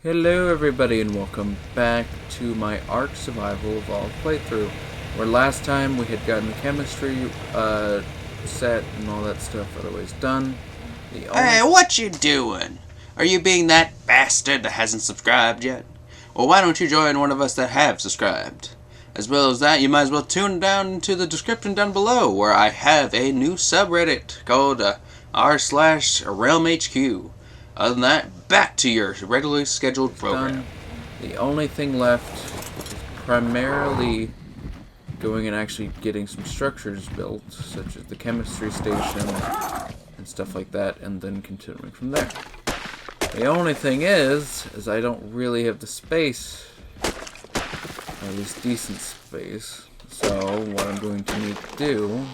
Hello everybody and welcome back to my Ark Survival Evolved playthrough, where last time we had gotten the chemistry set and all that stuff otherwise done. Hey, what you doing? Are you being that bastard that hasn't subscribed yet? Well, why don't you join one of us that have subscribed? As well as that, you might as well tune down into the description down below, where I have a new subreddit called r/realmhq. Other than that, back to your regularly scheduled program. The only thing left is primarily going and actually getting some structures built, such as the chemistry station and stuff like that, and then continuing from there. The only thing is I don't really have the space, or at least decent space, so what I'm going to need to do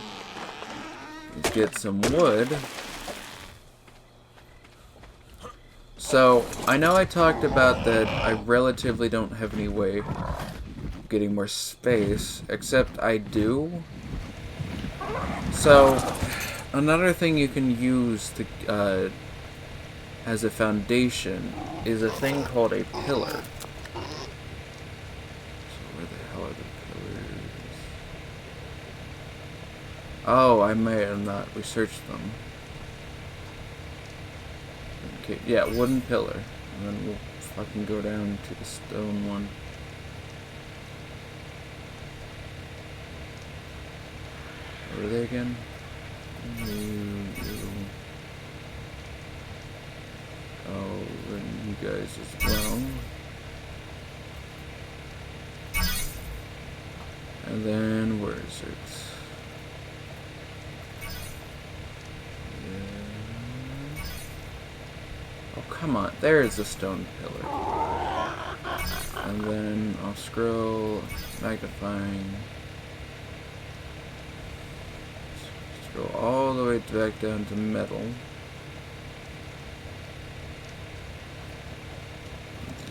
is get some wood. So, I know I talked about that I relatively don't have any way of getting more space, except I do. So, another thing you can use to, as a foundation is a thing called a pillar. So where the hell are the pillars? Oh, I may have not researched them. Okay, yeah, wooden pillar. And then we'll fucking go down to the stone one. Where are they again? Oh, and you guys as well. And then, where is it? Oh, come on. There's the stone pillar. And then I'll scroll, magnifying. Scroll all the way back down to metal.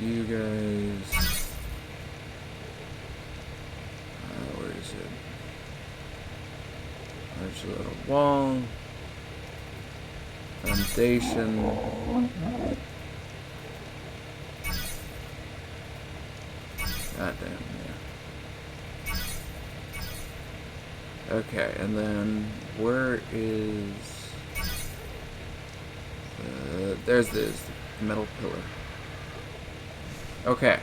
You guys. Where is it? There's a little wall. Foundation. Goddamn, yeah. Okay, and then where is there's this metal pillar. Okay,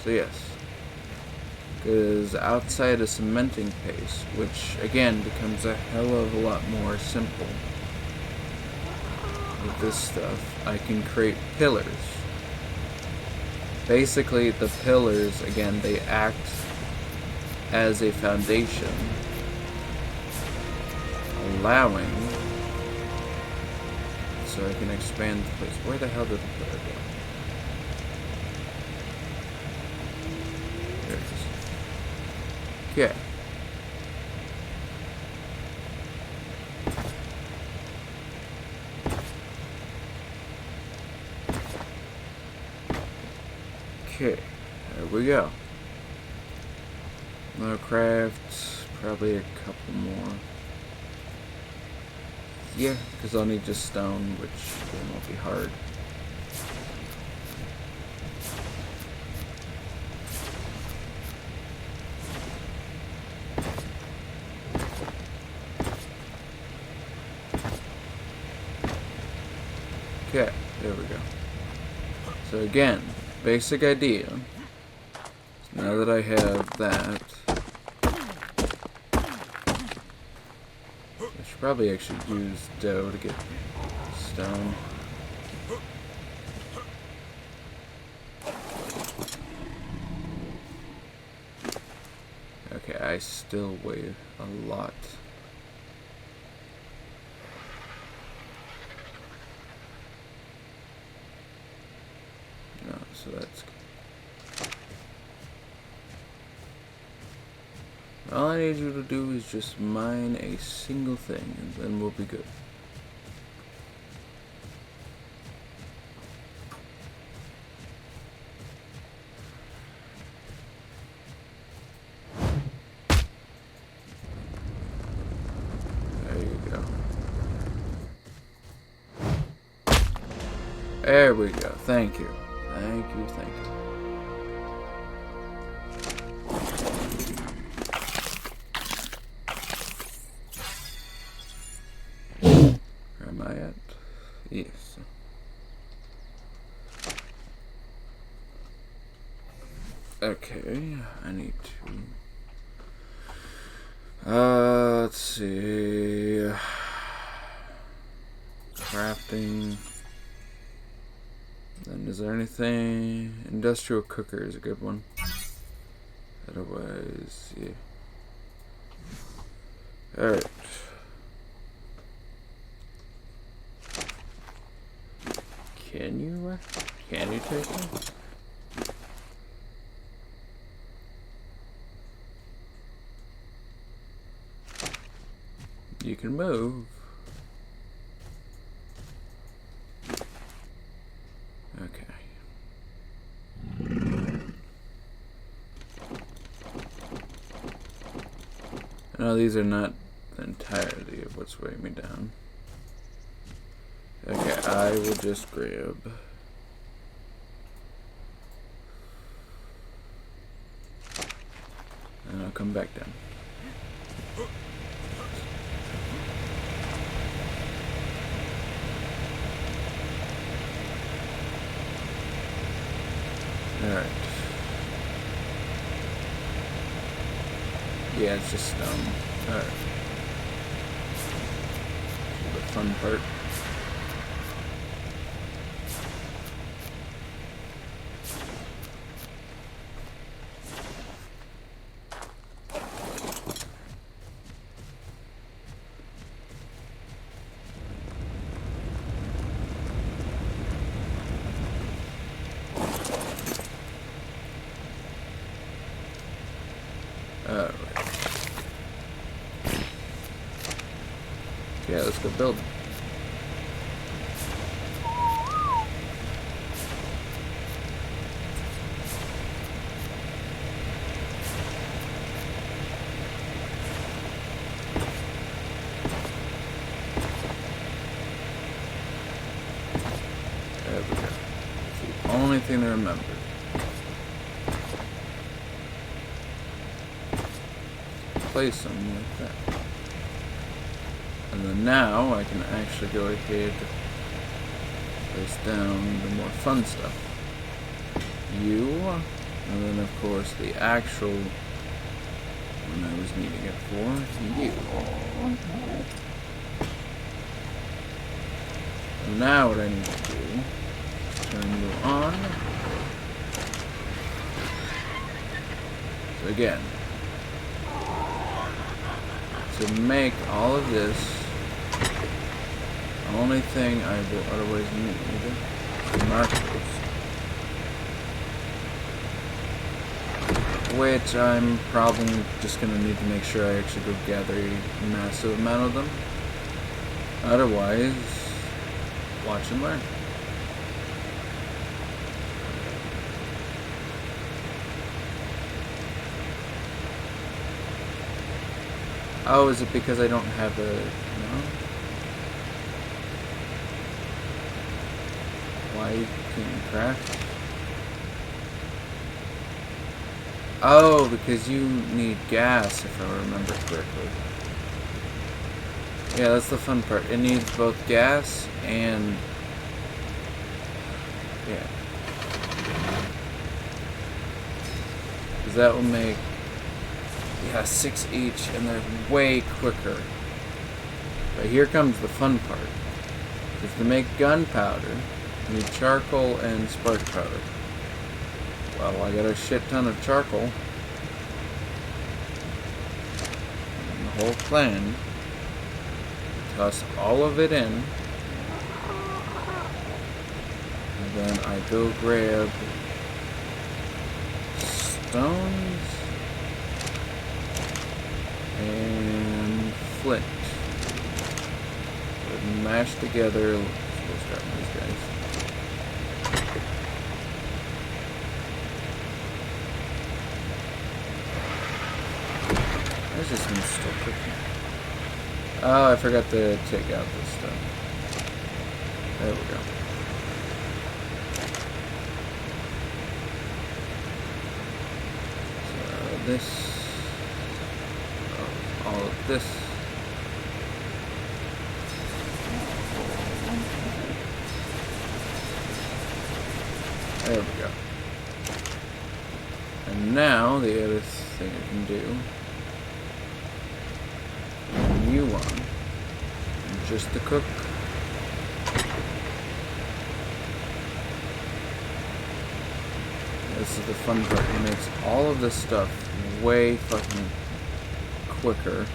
so yes. Because outside of cementing paste, which again becomes a hell of a lot more simple with this stuff, I can create pillars. Basically, the pillars, again, they act as a foundation, allowing, so I can expand the place. Where the hell did the pillar go? There it is. Okay. Okay, there we go. Another craft, probably a couple more. Yeah, because I'll need just stone, which then won't be hard. Okay, there we go. So again, basic idea. So now that I have that, I should probably actually use dough to get stone. Okay, I still weigh a lot. No, so that's good. All I need you to do is just mine a single thing, and then we'll be good. There you go. There we go. Thank you. Thank you, thank you. Where am I at? Yes. Okay, I need to... let's see... Crafting... Then is there anything... Industrial cooker is a good one. Otherwise, yeah. Alright. Can you take it? You can move. Okay. No, these are not the entirety of what's weighing me down. Okay, I will just grab. And I'll come back down. Alright. Yeah, it's just stone. Alright. The fun part. Alright. Yeah, let's go build. There we go. It's the only thing to remember. Place them like that. And then now I can actually go ahead and place down the more fun stuff. You, and then of course the actual one I was needing it for, you. And now what I need to do is turn you on. So again, to make all of this, the only thing I will otherwise need is markers, which I'm probably just going to need to make sure I actually go gather a massive amount of them. Otherwise, watch and learn. Oh, is it because I don't have a... No? Why can't you craft? Oh, because you need gas, if I remember correctly. Yeah, that's the fun part. It needs both gas and... Yeah. Because that will make... Yeah, 6 each, and they're way quicker. But here comes the fun part. Is to make gunpowder, you need charcoal and spark powder. Well, I got a shit ton of charcoal. And the whole plan, toss all of it in, and then I go grab stones and flint. But mashed together. We'll start with these guys. Where's this one still cooking? Oh, I forgot to take out this stuff. There we go. this. All of this. There we go. And now the other thing I can do, turn you on, and just to cook. This is the fun part. It makes all of this stuff way fucking quicker.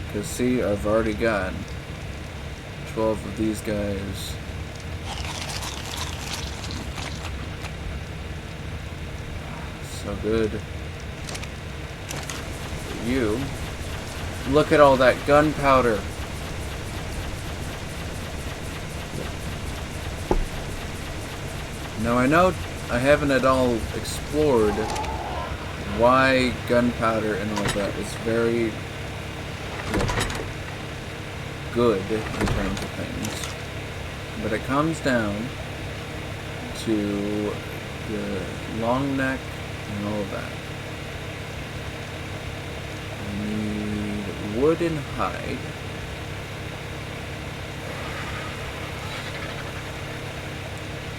Because see, I've already got 12 of these guys. So good. For you. Look at all that gunpowder. Now I know I haven't at all explored why gunpowder and all that is very good in terms of things. But it comes down to the long neck and all of that. I need wood and hide.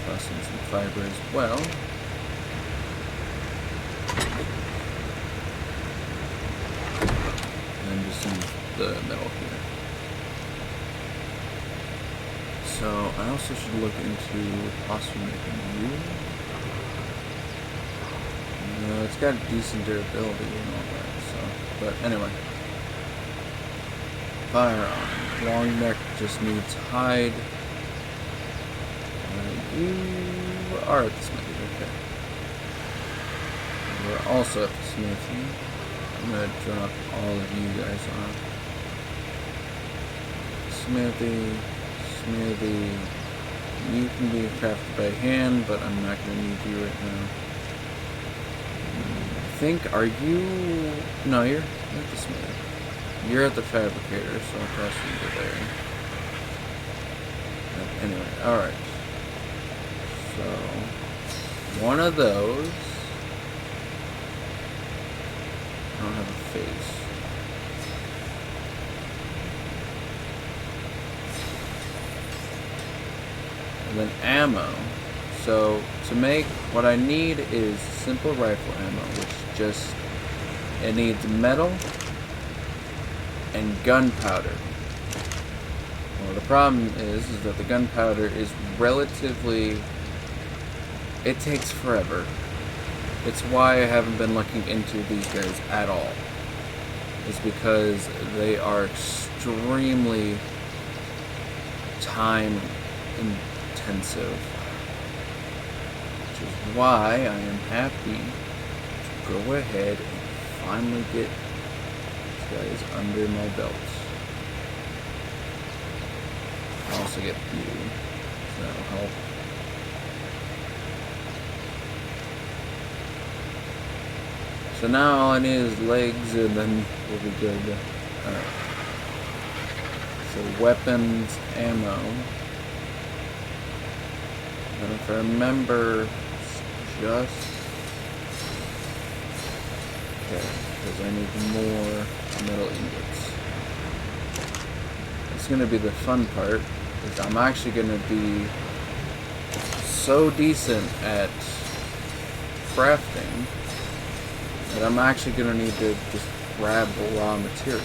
Plus in some fiber as well. And just in the middle here. So I also should look into possibly making you. It's got decent durability and all that, so. But anyway. Firearm. Long neck just needs hide. You are at the smithy, okay. We're also at the smithy. I'm gonna drop all of you guys off. Smithy. You can be crafted by hand, but I'm not gonna need you right now. I think, are you... No, you're at the smithy. You're at the fabricator, so I'll toss you to there. But anyway, alright. So, one of those. I don't have a face. And then ammo. So, to make, what I need is simple rifle ammo, which just, it needs metal and gunpowder. Well, the problem is that the gunpowder is relatively... It takes forever. It's why I haven't been looking into these guys at all. It's because they are extremely time intensive. Which is why I am happy to go ahead and finally get these guys under my belt. I'll also get you, so that'll help. So now all I need is legs and then we'll be good. Alright. So weapons, ammo. And if I remember, it's just... Okay, because I need more metal ingots. It's going to be the fun part, is I'm actually going to be so decent at crafting that I'm actually going to need to just grab the raw material.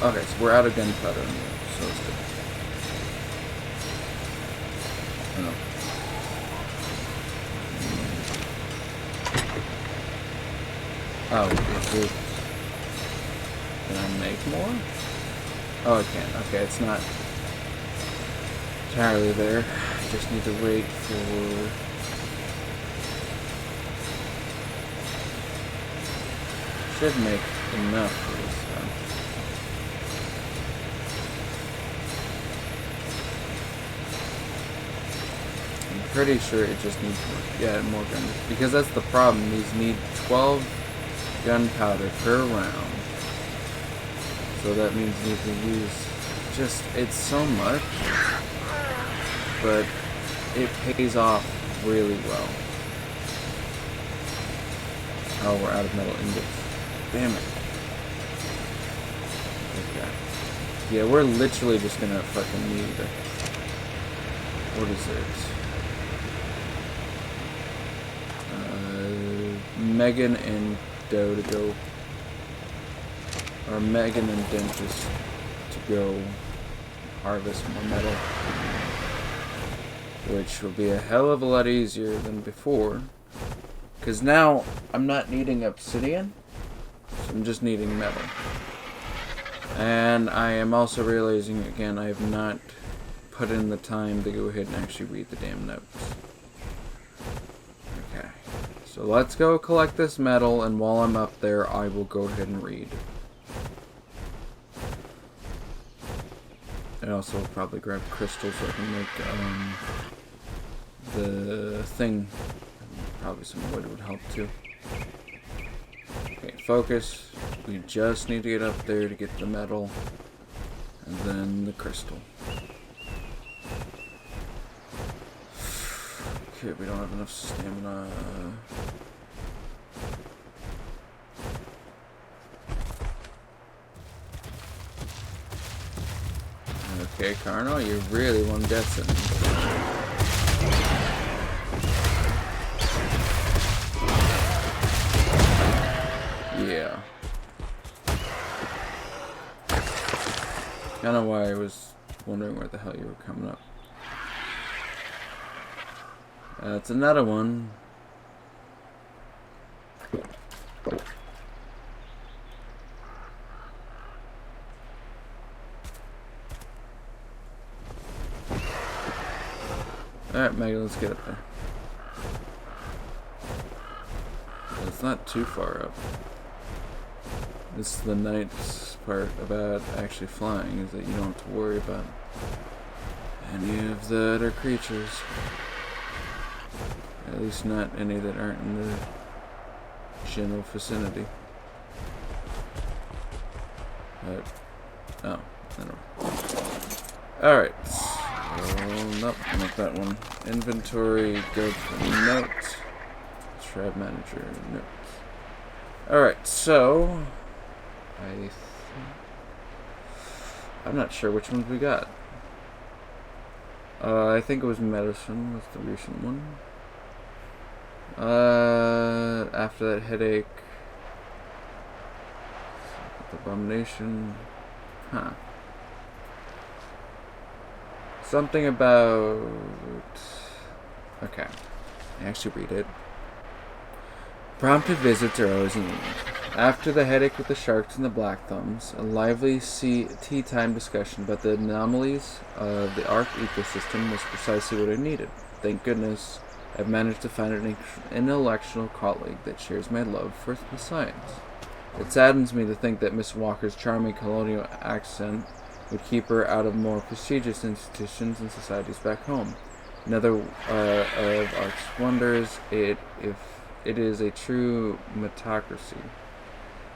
Okay, so we're out of gunpowder anyway, so it's good. Oh, is it... Can I make more? Oh, I can. Okay, it's not entirely there. I just need to wait for... Should make enough for this stuff. I'm pretty sure it just needs more gun. Because that's the problem. These need 12 gunpowder per round. So that means you can use it's so much. But it pays off really well. Oh, we're out of metal ingots. Damn it. Okay. Yeah, we're literally just gonna fucking need it. What is it? Megan and Doe to go. Or Megan and Dentist to go harvest more metal. Which will be a hell of a lot easier than before. Because now I'm not needing obsidian. So I'm just needing metal. And I am also realizing again I have not put in the time to go ahead and actually read the damn notes. Okay. So let's go collect this metal, and while I'm up there I will go ahead and read. I also will probably grab crystals so I can make the thing. Probably some wood would help too. Okay, focus. We just need to get up there to get the metal. And then the crystal. Okay, we don't have enough stamina. Okay, Carno, you really want guessing. Yeah. Kind of why I was wondering where the hell you were coming up. That's another one. Alright, Megan, let's get up there. It's not too far up. This is the nice part about actually flying, is that you don't have to worry about any of the other creatures. At least not any that aren't in the general vicinity. But, oh, I don't know. Alright. Nope, not that one. Inventory, go to notes. Shroud manager, notes. Alright, so I'm not sure which ones we got. I think it was medicine was the recent one. After that headache, abomination, huh? Something about, okay, I actually read it. Prompted visits are always in. After the headache with the sharks and the black thumbs, a lively tea time discussion about the anomalies of the Ark ecosystem was precisely what I needed. Thank goodness I've managed to find an intellectual colleague that shares my love for the science. It saddens me to think that Miss Walker's charming colonial accent would keep her out of more prestigious institutions and societies back home. Another of Ark's wonders, it is a true meritocracy.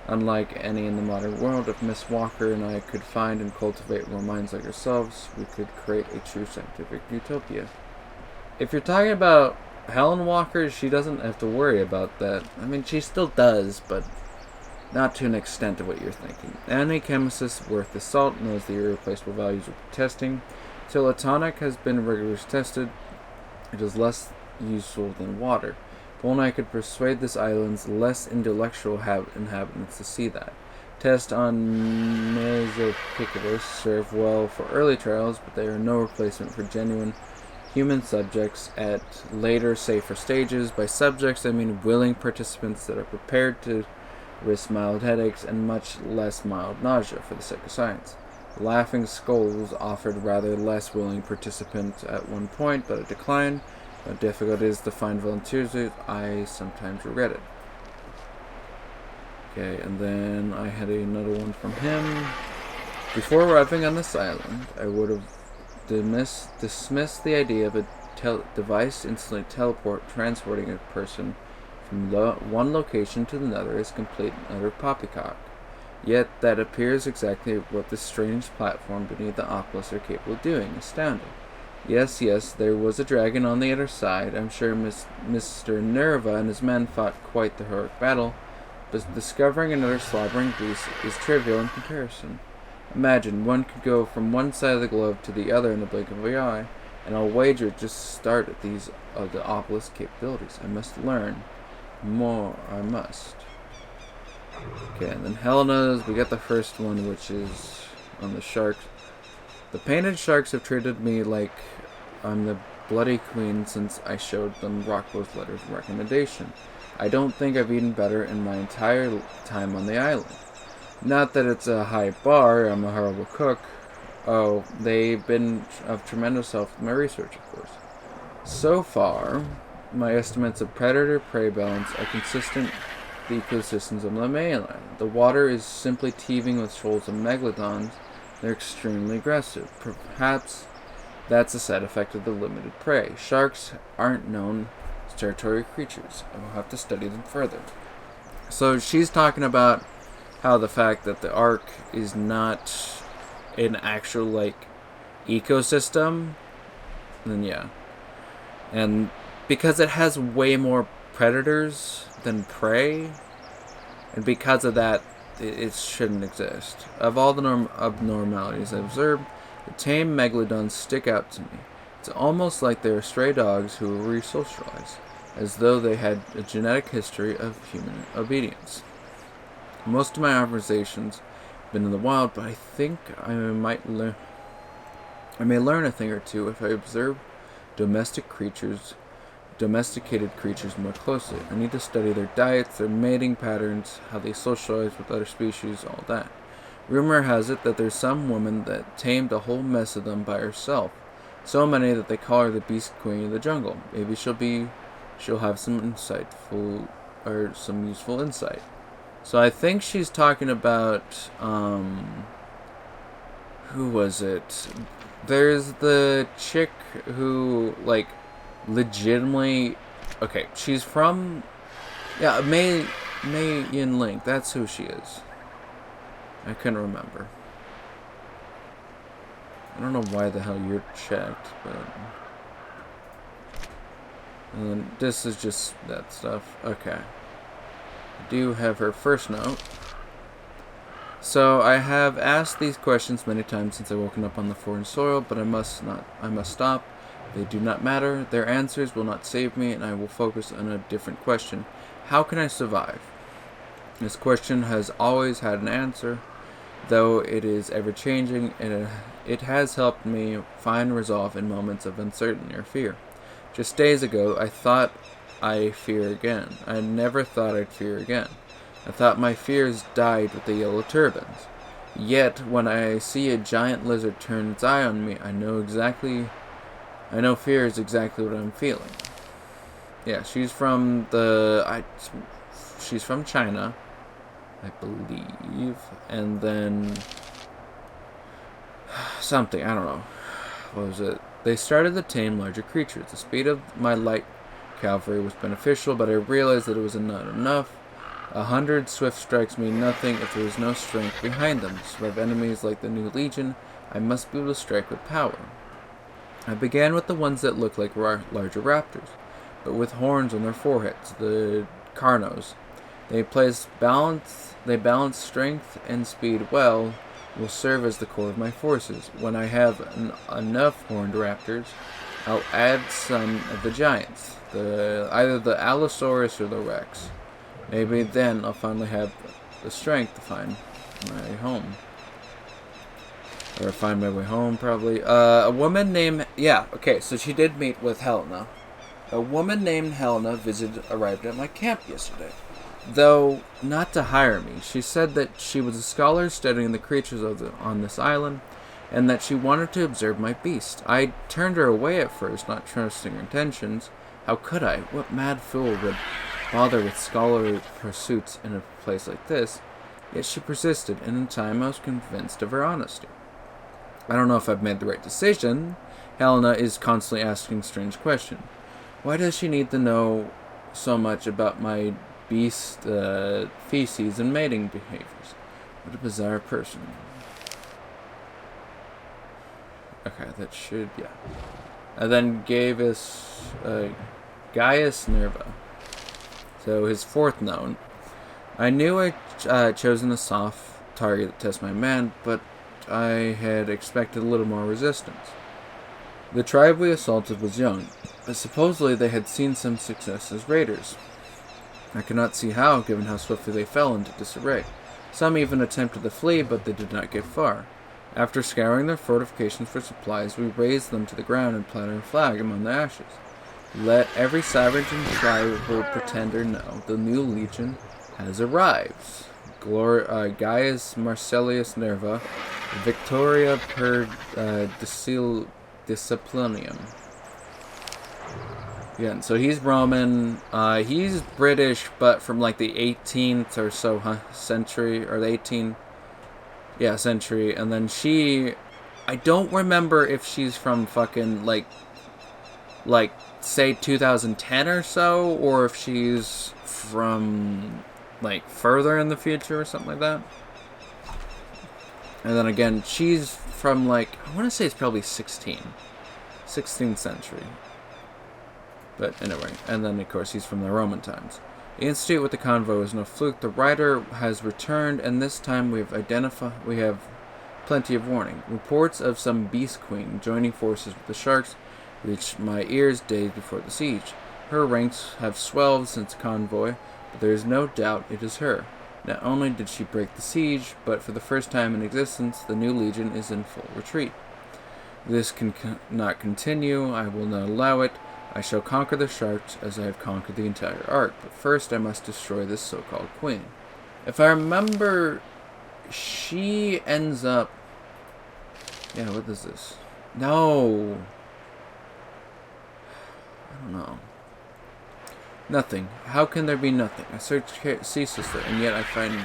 Unlike any in the modern world, if Miss Walker and I could find and cultivate more minds like ourselves, we could create a true scientific utopia. If you're talking about Helen Walker, she doesn't have to worry about that. I mean, she still does, but not to an extent of what you're thinking. Any chemist worth the salt knows the irreplaceable values of testing. Till a tonic has been rigorously tested, it is less useful than water. If only I could persuade this island's less intellectual inhabitants to see that. Tests on Mesopiculus serve well for early trials, but they are no replacement for genuine human subjects at later, safer stages. By subjects, I mean willing participants that are prepared to risk mild headaches and much less mild nausea for the sake of science. Laughing Skulls offered rather less willing participants at one point, but it declined. How difficult it is to find volunteers, I sometimes regret it. Okay, and then I had another one from him. Before arriving on this island, I would have dismissed the idea of a device instantly transporting a person from one location to another as complete and utter poppycock. Yet that appears exactly what this strange platform beneath the Oculus are capable of doing. Astounding. Yes, there was a dragon on the other side. I'm sure Mr. Nerva and his men fought quite the heroic battle. but discovering another slobbering beast is trivial in comparison. Imagine, one could go from one side of the globe to the other in the blink of an eye, and I'll wager just start at these of the obelisk capabilities. I must learn more. I must. Okay, and then Helena's, we got the first one, which is on the sharks. The painted sharks have treated me like I'm the bloody queen since I showed them Rockwell's letters of recommendation. I don't think I've eaten better in my entire time on the island. Not that it's a high bar, I'm a horrible cook. Oh, they've been of tremendous help with my research, of course. So far, my estimates of predator-prey balance are consistent with the ecosystems of the mainland. The water is simply teeming with shoals of megalodons. They're extremely aggressive. Perhaps that's a side effect of the limited prey. Sharks aren't known as territorial creatures. I will have to study them further. So she's talking about how the fact that the Ark is not an actual, like, ecosystem, then yeah. And because it has way more predators than prey, and because of that, it shouldn't exist. Of all the abnormalities I've observed, the tame megalodons stick out to me. It's almost like they're stray dogs who are re-socialized, as though they had a genetic history of human obedience. Most of my observations have been in the wild, but I think I may learn a thing or two if I observe domesticated creatures more closely. I need to study their diets, their mating patterns, how they socialize with other species, all that. Rumor has it that there's some woman that tamed a whole mess of them by herself. So many that they call her the Beast Queen of the Jungle. Maybe she'll have some some useful insight. So I think she's talking about, who was it? There's the chick who, like, legitimately, okay, she's from, yeah, Mei Yin Link, that's who she is. I couldn't remember. I don't know why the hell you're checked, but, and then this is just that stuff. Okay. I do have her first note. So I have asked these questions many times since I've woken up on the foreign soil, but I must stop. They do not matter. Their answers will not save me, and I will focus on a different question. How can I survive? This question has always had an answer, though it is ever-changing, and it has helped me find resolve in moments of uncertainty or fear. Just days ago, I thought I fear again. I never thought I'd fear again. I thought my fears died with the yellow turbans. Yet, when I see a giant lizard turn its eye on me, I know fear is exactly what I'm feeling. Yeah, she's from China, I believe, and then something, I don't know. What was it? They started to tame larger creatures. The speed of my light cavalry was beneficial, but I realized that it was not enough. 100 swift strikes mean nothing if there is no strength behind them. To survive enemies like the New Legion, I must be able to strike with power. I began with the ones that look like larger raptors, but with horns on their foreheads, the Carnos. They balance strength and speed well, will serve as the core of my forces. When I have enough horned raptors, I'll add some of the giants, either the Allosaurus or the Rex. Maybe then I'll finally have the strength to find my home. Or find my way home, probably. A woman named... Yeah, okay, so she did meet with Helena. A woman named Helena arrived at my camp yesterday. Though not to hire me. She said that she was a scholar studying the creatures on this island, and that she wanted to observe my beast. I turned her away at first, not trusting her intentions. How could I? What mad fool would bother with scholarly pursuits in a place like this? Yet she persisted, and in time I was convinced of her honesty. I don't know if I've made the right decision. Helena is constantly asking strange questions. Why does she need to know so much about my beast, feces, and mating behaviors? What a bizarre person. Okay, that should, yeah. And then Gaius Nerva. So his fourth note. I knew I chosen a soft target to test my man, but I had expected a little more resistance. The tribe we assaulted was young, but supposedly they had seen some success as raiders. I could not see how, given how swiftly they fell into disarray. Some even attempted to flee, but they did not get far. After scouring their fortifications for supplies, we razed them to the ground and planted a flag among the ashes. Let every savage and tribal pretender know the new legion has arrived. Gaius Marcellius Nerva, Victoria per Disciplinium. Yeah, so he's Roman. He's British, but from like the 18th or so century, or the 18th, century. And then I don't remember if she's from fucking like say 2010 or so, or if she's from like further in the future or something like that. And then again, she's from like, I want to say it's probably 16th century. But anyway, and then of course he's from the Roman times. The institute with the convoy was no fluke. The rider has returned, and this time we have plenty of warning. Reports of some beast queen joining forces with the sharks reached my ears days before the siege. Her ranks have swelled since the convoy, but there is no doubt it is her. Not only did she break the siege, but for the first time in existence, the new legion is in full retreat. This cannot continue. I will not allow it. I shall conquer the sharks as I have conquered the entire ark, but first I must destroy this so-called queen. If I remember, she ends up... Yeah, what is this? No! I don't know. Nothing. How can there be nothing? I search ceaselessly, and yet I find...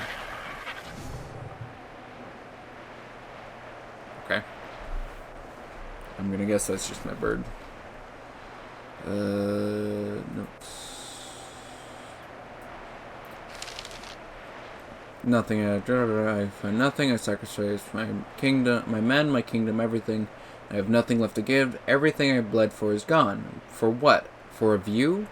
Okay. I'm gonna guess that's just my bird. Notes. Nothing. I find nothing. I sacrifice my kingdom, my men, my kingdom, everything. I have nothing left to give. Everything I bled for is gone. For what? For a view?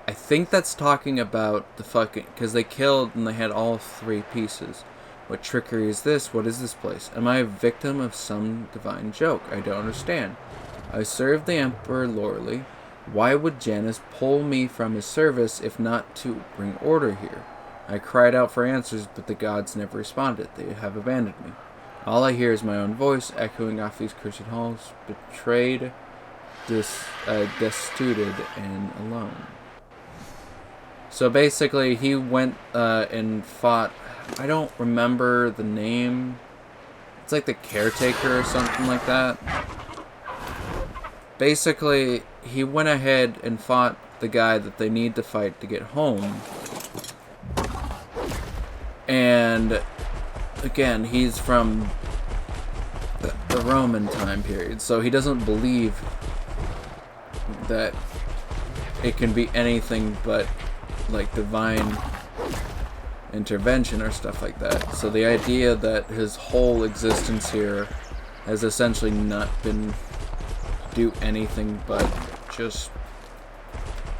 I think that's talking about the fucking... Because they killed and they had all 3 pieces. What trickery is this? What is this place? Am I a victim of some divine joke? I don't understand. I served the Emperor loyally. Why would Janus pull me from his service if not to bring order here? I cried out for answers, but the gods never responded. They have abandoned me. All I hear is my own voice echoing off these cursed halls, betrayed, destituted, and alone. So basically, he went and fought... I don't remember the name. It's like the caretaker or something like that. Basically, he went ahead and fought the guy that they need to fight to get home. And, again, he's from the Roman time period, so he doesn't believe that it can be anything but, like, divine intervention or stuff like that. So the idea that his whole existence here has essentially not been... do anything but just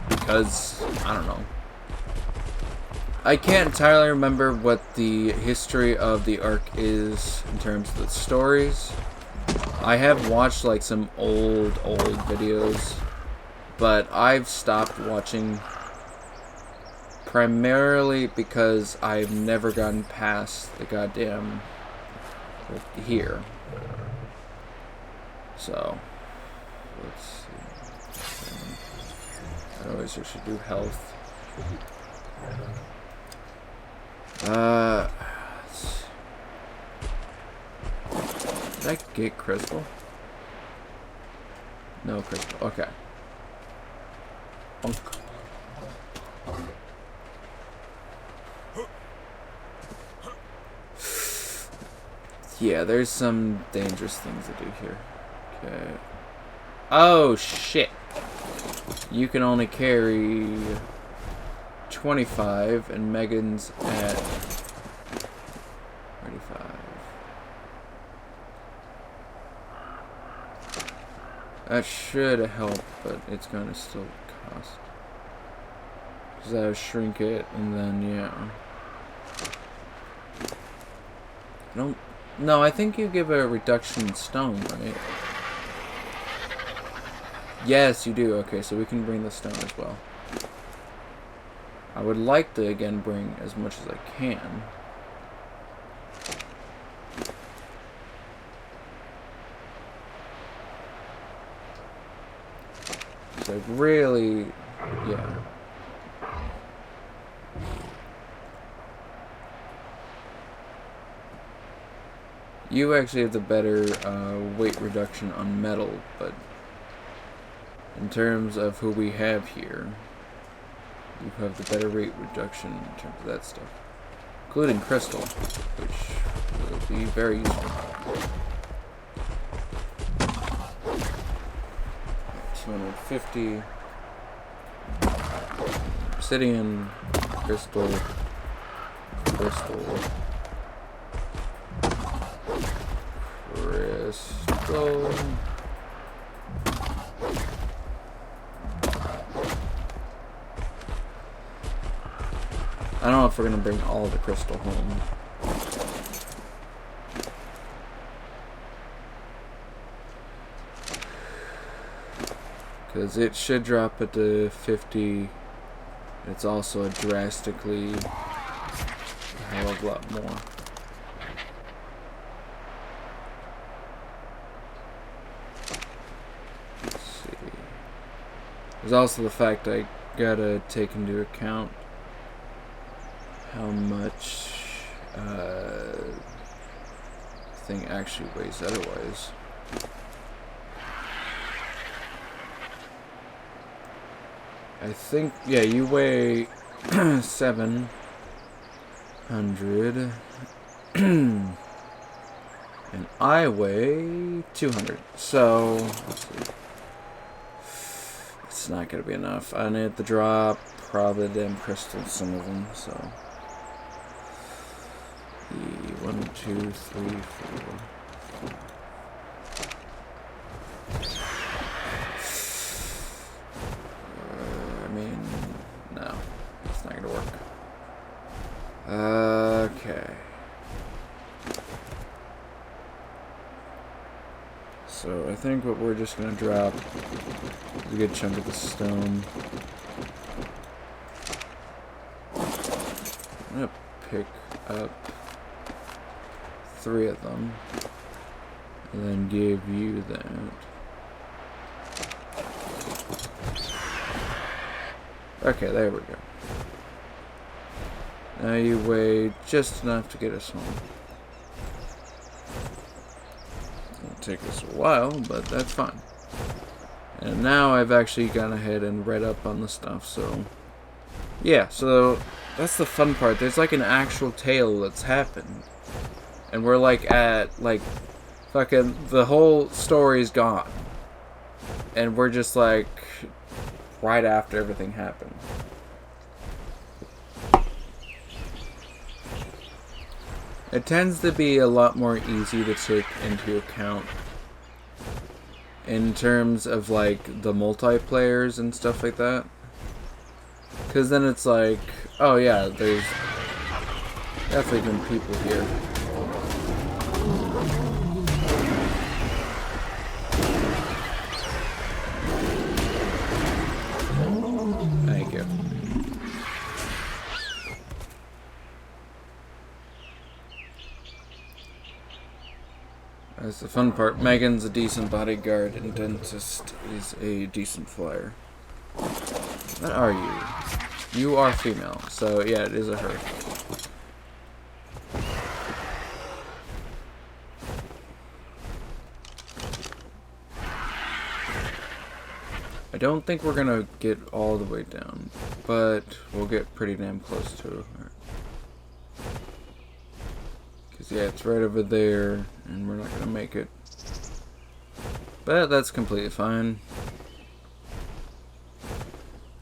because, I don't know. I can't entirely remember what the history of the Ark is in terms of the stories. I have watched like some old videos, but I've stopped watching primarily because I've never gotten past the goddamn here. So let's see. Otherwise, I should do health. Did I get crystal? No crystal. Okay. Yeah, there's some dangerous things to do here. Okay. Oh, shit. You can only carry 25, and Megan's at 35. That should help, but it's gonna still cost. Because I shrink it, and then, yeah. I don't... No, I think you give a reduction in stone, right? Yes, you do. Okay, so we can bring the stone as well. I would like to, again, bring as much as I can. So really, yeah. You actually have the better weight reduction on metal, but in terms of who we have here, you have the better weight reduction in terms of that stuff. Including crystal, which will be very useful. 250. Obsidian, crystal, crystal. I don't know if we're gonna bring all the crystal home. Because it should drop it to 50. It's also a drastically a hell of a lot more. Let's see. There's also the fact I gotta take into account how much thing actually weighs otherwise. I think, yeah, you weigh 700 and I weigh 200. So let's see. It's not gonna be enough. I need to drop probably them crystals, some of them. So 1, 2, 3, 4. No, it's not gonna work. Okay. So I think what we're just gonna drop is a good chunk of the stone. I'm gonna pick up 3 of them and then give you that. Okay, there we go. Now you weigh just enough to get us home. It'll take us a while, but that's fine. And now I've actually gone ahead and read up on the stuff, so... Yeah, so that's the fun part. There's like an actual tale that's happened. And we're like at, like, fucking, the whole story's gone. And we're just like... right after everything happened. It tends to be a lot more easy to take into account in terms of like the multiplayers and stuff like that. Because then it's like, oh yeah, there's definitely been people here. Thank you. That's the fun part. Megan's a decent bodyguard and Dentist is a decent flyer. What are you? You are female, so yeah, it is a her. I don't think we're gonna get all the way down, but we'll get pretty damn close to her. Because yeah, it's right over there, and we're not gonna make it. But that's completely fine.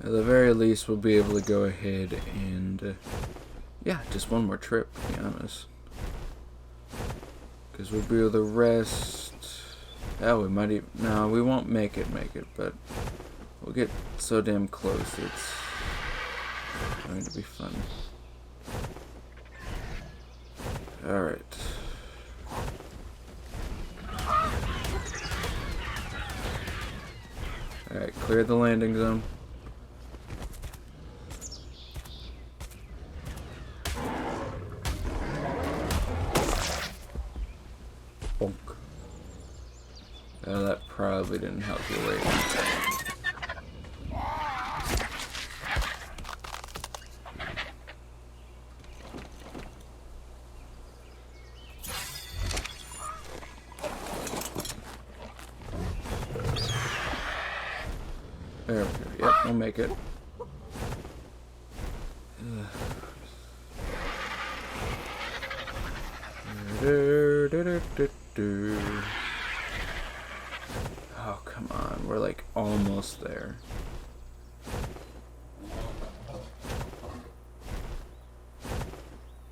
At the very least, we'll be able to go ahead and, yeah, just one more trip, to be honest. Because we'll be able to rest. Oh, we might even, no, we won't make it, but we'll get so damn close. It's Going to be fun. Alright. Alright, clear the landing zone. Bonk. That probably didn't help you right. There we go. Yep, we'll make it. Oh, come on. We're like almost there.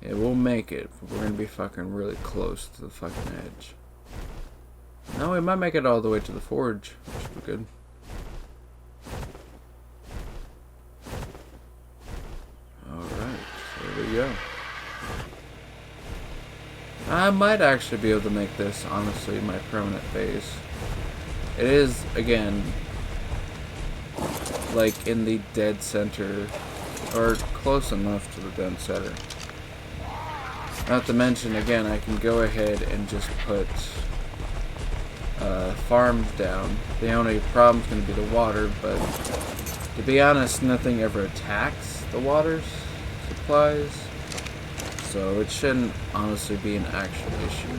Yeah, we'll make it, but we're gonna be fucking really close to the fucking edge. No, we might make it all the way to the forge, which would be good. Alright, there we go. I might actually be able to make this, honestly, my permanent base. It is, again, like in the dead center, or close enough to the dead center. Not to mention, again, I can go ahead and just put farms down. The only problem's going to be the water, but to be honest, nothing ever attacks the water supplies. So it shouldn't honestly be an actual issue.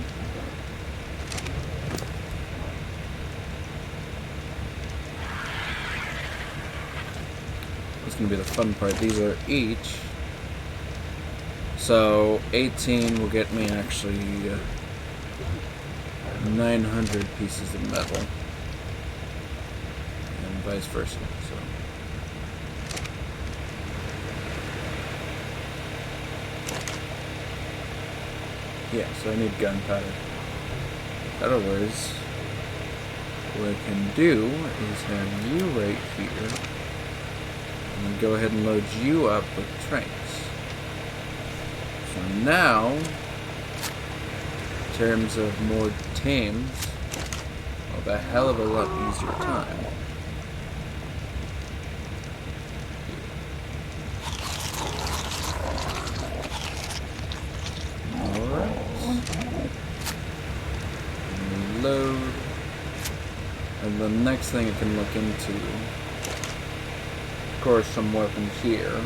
That's going to be the fun part. These are each. So 18 will get me actually 900 pieces of metal. And vice versa. So. Yeah, so I need gunpowder. Otherwise, what I can do is have you right here, and then go ahead and load you up with tranks. So now, in terms of more tames, I'll have a hell of a lot easier time. Load, and the next thing I can look into, of course, some weapons here.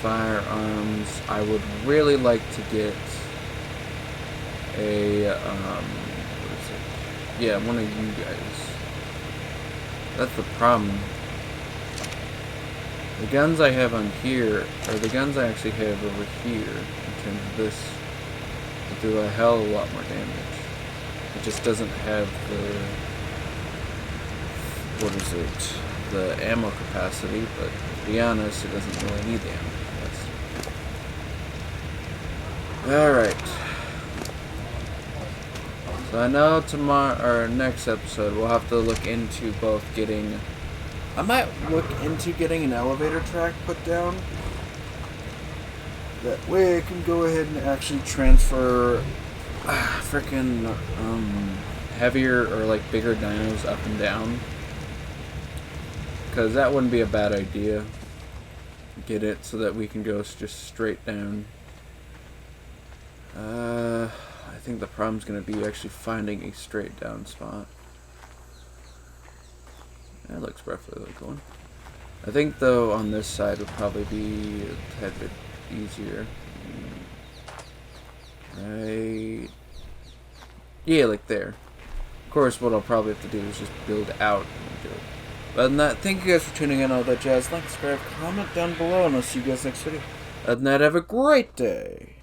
Firearms. I would really like to get a what is it? Yeah, one of you guys. That's the problem. The guns I have on here are the guns I actually have over here in terms of this. Do a hell of a lot more damage. It just doesn't have the, what is it, the ammo capacity, but to be honest, it doesn't really need the ammo capacity. Alright. So I know tomorrow, or next episode, we'll have to look into both getting, I might look into getting an elevator track put down. That way I can go ahead and actually transfer frickin' heavier or like bigger dinos up and down. Because that wouldn't be a bad idea. Get it so that we can go just straight down. I think the problem's going to be actually finding a straight down spot. That looks roughly like one. I think though on this side would probably be a tad bit easier. Right. Yeah, like there. Of course, what I'll probably have to do is just build out and do it. But other than that, thank you guys for tuning in, all that jazz. Like, subscribe, comment down below, and I'll see you guys next video. Other than that, have a great day.